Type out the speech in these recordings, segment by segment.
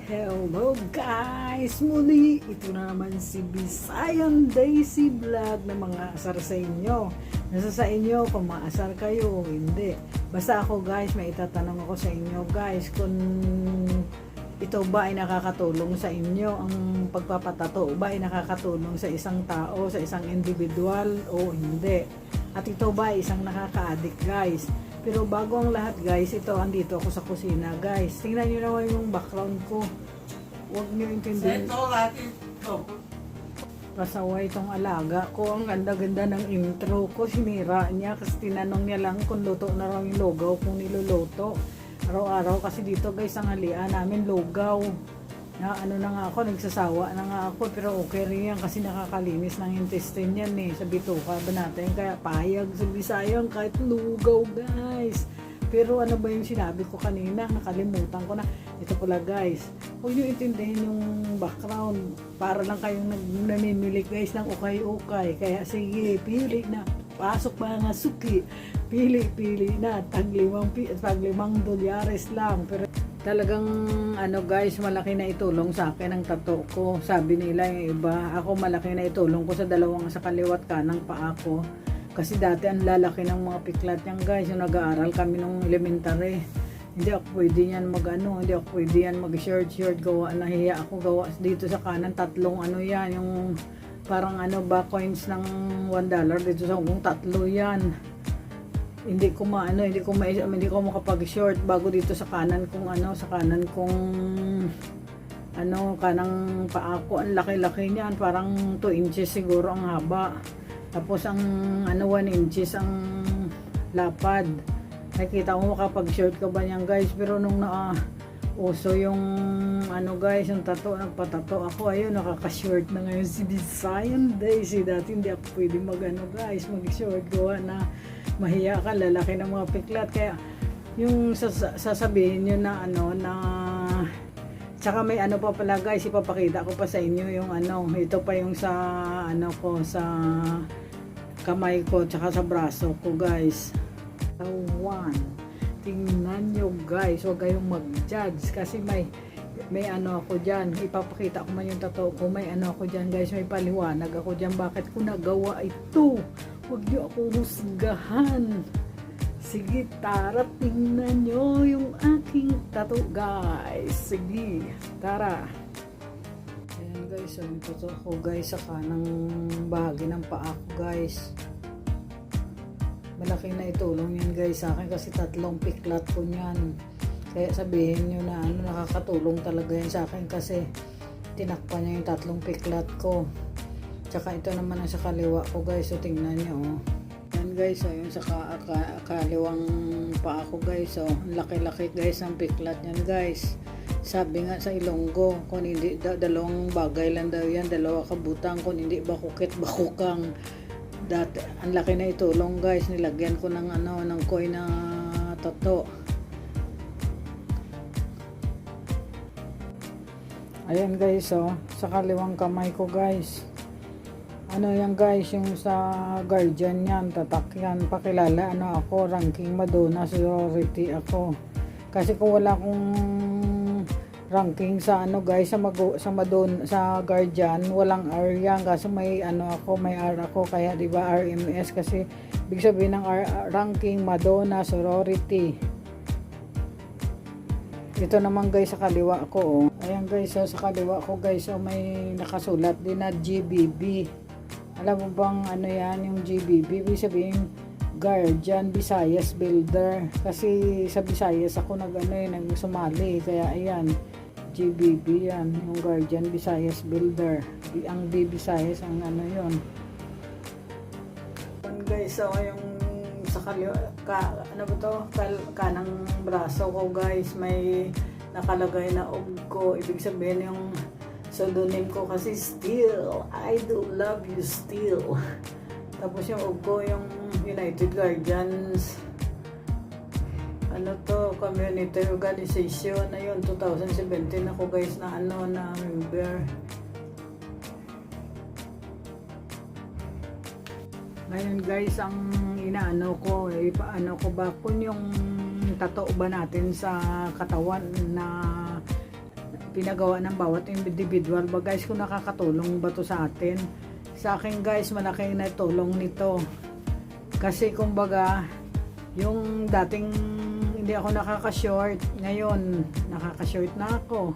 Hello guys! Muli, ito na naman si Bisayan Daisy Vlog na mga asar sa inyo. Nasa sa inyo kung maasar kayo o hindi. Basta ako guys, may itatanong ako sa inyo guys kung ito ba ay nakakatulong sa inyo. Ang pagpapatato ba ay nakakatulong sa isang tao, sa isang individual o hindi. At ito ba ay isang nakaka-addict guys. Pero bago ang lahat guys, ito andito ako sa kusina guys. Tingnan nyo naman yung background ko. Huwag nyo intindihin. Pasaway itong alaga ko. Ang ganda-ganda ng intro ko. Sinira niya kasi tinanong niya lang kung luto na raw yung lugaw kung niluluto. Araw-araw kasi dito guys ang halian namin lugaw. Na ano na nga ako, nagsasawa na nga ako, pero okay rin yan kasi nakakalinis ng intestine yan sa bituka ba natin, kaya payag sa Bisayang kahit lugaw guys. Pero ano ba yung sinabi ko kanina, nakalimutan ko na. Ito pala guys, huwag nyo intindihin yung background, para lang kayong namimili guys ng ukay-ukay, kaya sige, pili na, pasok mga suki, pili na, tag limang dolyares lang. Pero talagang ano guys, malaki na itulong sa akin ang tattoo ko. Sabi nila yung iba, ako malaki na itulong ko sa dalawang sa kaliwat kanang paa ko. Kasi dati ang lalaki ng mga piklat yan guys, yung nag-aaral kami nung elementary. Hindi ako pwede yan hindi ako pwede yan mag-shirt gawa, nahiya ako gawa dito sa kanan, tatlong ano yan, yung parang ano ba, coins ng $1 dito sa hungong, tatlo yan. Hindi ko makapag-short bago dito sa kanan kong kanang paa ko. Ang laki-laki niyan, parang 2 inches siguro ang haba. Tapos ang 1 inches ang lapad. Nakita mo makapag-short ka ba niyan guys? Pero nung uso yung guys, yung tattoo, nagpatato ako, ayun, nakaka-short na ngayon si Bisayan Daisy. Dati hindi ako pwede mag-short gawa na mahiya ka, lalaki ng mga piklat. Kaya yung sasabihin nyo na tsaka may pa pala guys, ipapakita ko pa sa inyo yung ito pa yung sa sa kamay ko tsaka sa braso ko guys. Tingnan nyo guys, huwag kayong mag-judge kasi may ako dyan, ipapakita ko man yung tattoo ko, may ako dyan guys, may paliwanag ako dyan bakit ko nagawa ito. Huwag nyo ako husgahan. Sige, tara, tingnan nyo yung aking tattoo guys. Sige, tara. Ayan guys, yung tattoo ko guys sa kanang bahagi ng paa ko guys. Malaki na itulong yan guys sa akin kasi 3 piklat ko niyan. Kaya sabihin nyo na nakakatulong talaga yan sa akin kasi tinakpan niya yung 3 piklat ko. Tsaka ito naman ang sa kaliwa ko guys, so tingnan nyo. Yan guys, so yung sa kaliwang paa ko guys, so laki-laki guys ang piklat yan guys. Sabi nga sa Ilonggo, kung hindi dalawang bagay lang daw yan, 2 kabutang, kung hindi bakukang. Dati ang laki na itulong guys, nilagyan ko ng ng coin na tattoo. Ayan guys, so sa kaliwang kamay ko guys, yan guys, yung sa guardian yan, tatak yan, pakilala ako, ranking Madonna sorority ako. Kasi kung wala akong ranking sa guys, sa Madonna, sa guardian, walang R yan, kasi may may R ako, kaya di ba RMS, kasi ibig sabihin ng ranking Madonna sorority. Ito naman guys sa kaliwa ko, ayan guys, so sa kaliwa ko guys, so may nakasulat din na GBB. Alam mo bang yan yung GBB? Ibig sabihin Guardian Visayas Builder, kasi sa Visayas ako nagsumali, kaya ayan, GBB yan, yung Guardian Visayas Builder. Ang B Visayas ang yun. Guys, so yung sa kaliwa, kanang braso ko guys, may nakalagay na og ko, ibig sabihin yung pseudonym ko kasi Still, I do love you still. Tapos yung og ko, yung United Guardians community organization, ayun, 2017 ako guys na member. Ngayon guys, ang inaano ko, ipaano ko ba kung yung tattoo ba natin sa katawan na pinagawa ng bawat individual ba guys, kung nakakatulong ba to sa atin. Sa akin guys, malaking natulong nito. Kasi kumbaga, yung dating hindi ako nakaka-short, ngayon nakaka-short na ako.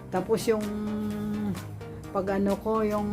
Tapos yung pag ano ko, yung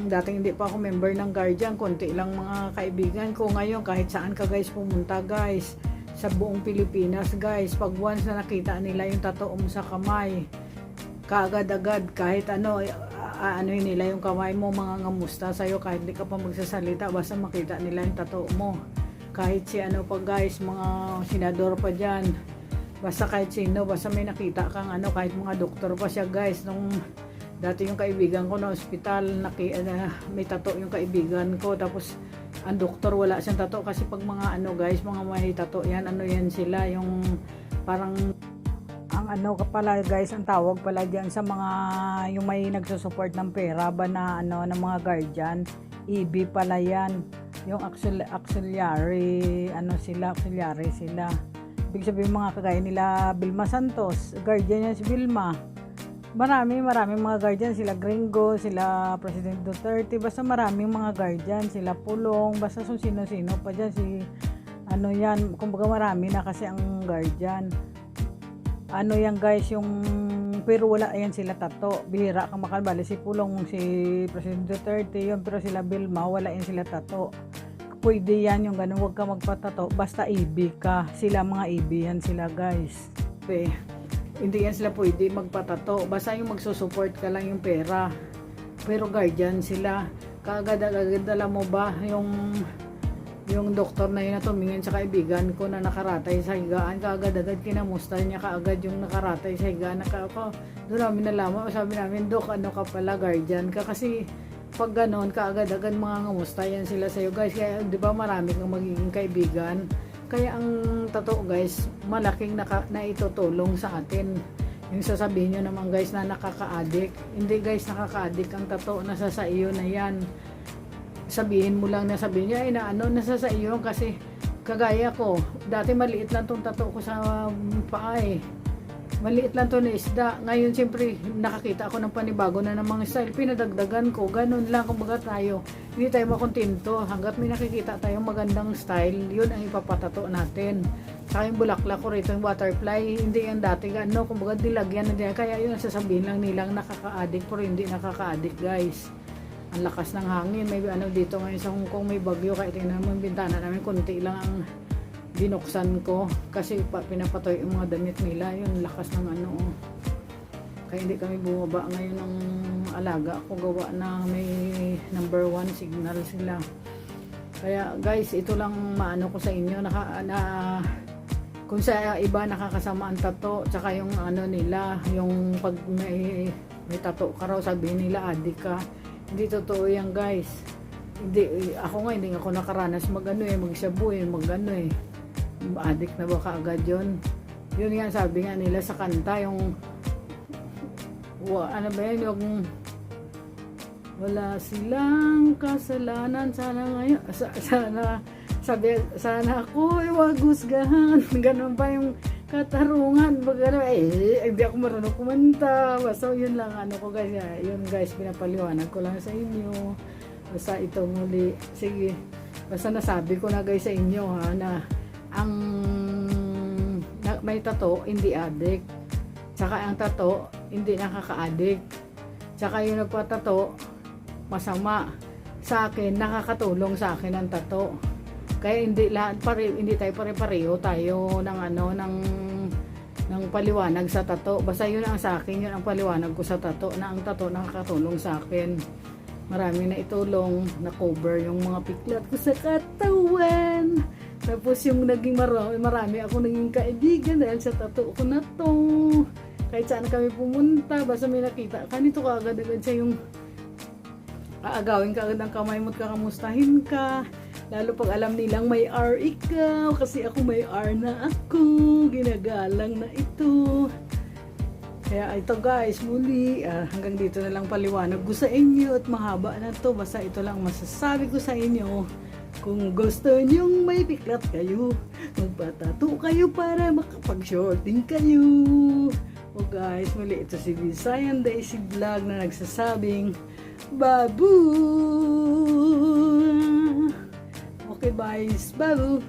dating hindi pa ako member ng Guardian, konti lang mga kaibigan ko. Ngayon kahit saan ka guys pumunta guys, sa buong Pilipinas guys, pag once na nakita nila yung tattoo mo sa kamay, kaagad-agad kahit ano, anoin nila yung kamay mo, mga ngamusta sa'yo kahit hindi ka pa magsasalita, basta makita nila yung tattoo mo. Kahit si ano pa guys, mga senador pa dyan, basta kahit sino, basta may nakita kang ano, kahit mga doktor pa siya guys. Nung dati yung kaibigan ko na ospital, may tattoo yung kaibigan ko, tapos ang doktor wala siyang tattoo. Kasi pag mga ano guys, mga may tattoo yan, ano yan sila, yung parang ang ano ka pala guys, ang tawag pala dyan sa mga yung may nagsusupport ng pera ba na ano, ng mga guardian, EB pala yan, yung auxiliary, ano sila, auxiliary sila. Ibig sabihin mga kagaya nila Vilma Santos, guardian yan si Vilma. Maraming mga guardian, sila Gringo, sila President Duterte, basta maraming mga guardian, sila Pulong, basta sino-sino pa dyan, si ano yan, kumbaga marami na kasi ang guardian. Ano yan guys, yung pero wala yan sila tato, bihira kang makalbali. Si Pulong, si President Duterte yun, pero sila Vilma wala yan sila tato. Pwede yan yung ganun, huwag ka magpatato basta EB ka, sila mga EB yan sila guys. Hindi yan sila pwede magpatato, basta yung magsusupport ka lang yung pera. Pero guardian sila, kaagad-agad alam mo ba yung doktor na yun na tumingin sa kaibigan ko na nakaratay sa higaan, kaagad-agad kinamusta niya kaagad yung nakaratay sa higaan. Doon namin nalaman, sabi namin, Dok, ano ka pala, guardian ka. Kasi pag ganon, kaagad-agad mga ngamusta yan sila sa'yo guys. Kaya di ba marami kang magiging kaibigan. Kaya ang totoo guys, malaking naitutulong sa atin. Yung sasabihin nyo naman guys na nakaka-addict. Hindi guys, nakaka-addict ang tattoo, nasa sa iyo na yan. Sabihin mo lang na sabihin niya, ay na ano, nasa sa iyo. Kasi kagaya ko, dati maliit lang tong tattoo ko sa paa eh. Maliit lang to na isda. Ngayon siyempre nakakita ako ng panibago na ng mga style, pinadagdagan ko. Ganun lang, kumbaga tayo, hindi tayo makontento hanggat may nakikita tayong magandang style, yun ang ipapatato natin. Saka yung bulaklak ko rito, yung butterfly, hindi yan dati ano, kumbaga dilagyan na din. Kaya yun sasabihin lang nilang nakaka-addict, pero hindi nakaka-addict guys. Ang lakas ng hangin, may ano dito ngayon sa Hong Kong, may bagyo, kaya tingnan mo yung bintana namin, konti lang ang binuksan ko kasi pinapatoy yung mga damit nila, yun lakas ng ano. Kaya hindi kami bumaba ngayon ng alaga ko, gawa na may number 1 signal sila. Kaya guys, ito lang maano ko sa inyo, kung sa iba nakakasama ang tato, tsaka yung ano nila, yung pag may tato ka raw, sabihin nila adik ka. Hindi totoo yan guys. Hindi, ako nga hindi ako nakaranas mag shabu mag addict na ba kaagad yun. Yun nga sabi nga nila sa kanta, yung ano ba yun, yung wala silang kasalanan, sana ngayon sana ako wag husgahan. Ganun pa yung katarungan, hindi ako marunong kumanta. Basta yun lang ano ko guys, yun guys, pinapaliwanag ko lang sa inyo. Basta ito muli, sige, basta nasabi ko na guys sa inyo ha, na ang may tato hindi addict, tsaka ang tato hindi nakaka-addict, tsaka yung nagpatato masama. Sa akin, nakakatulong sa akin ang tato. Kaya hindi tayo pare-pareho tayo ng ano, ng paliwanag sa tato. Basta yun ang sa akin, yun ang paliwanag ko sa tato, na ang tato nakakatulong sa akin. Marami na itulong, na cover yung mga piklat ko sa katawan. Tapos yung naging marami ako naging kaibigan dahil sa tato ko na to. Kahit saan kami pumunta, basta may nakita ka nito, kaagad-agad siya yung aagawin ka agad ang kamay mo at kakamustahin ka. Lalo pag alam nilang may R ikaw, kasi ako may R na ako, ginagalang na ito. Kaya ito guys, muli, hanggang dito na lang paliwanag ko sa inyo at mahaba na to. Basta ito lang masasabi ko sa inyo. Kung gusto nyong may piklat kayo, magpatato kayo para makapag-shorting kayo. O guys, muli ito si Visayan Daisy Vlog na nagsasabing Babu! Okay guys, babu!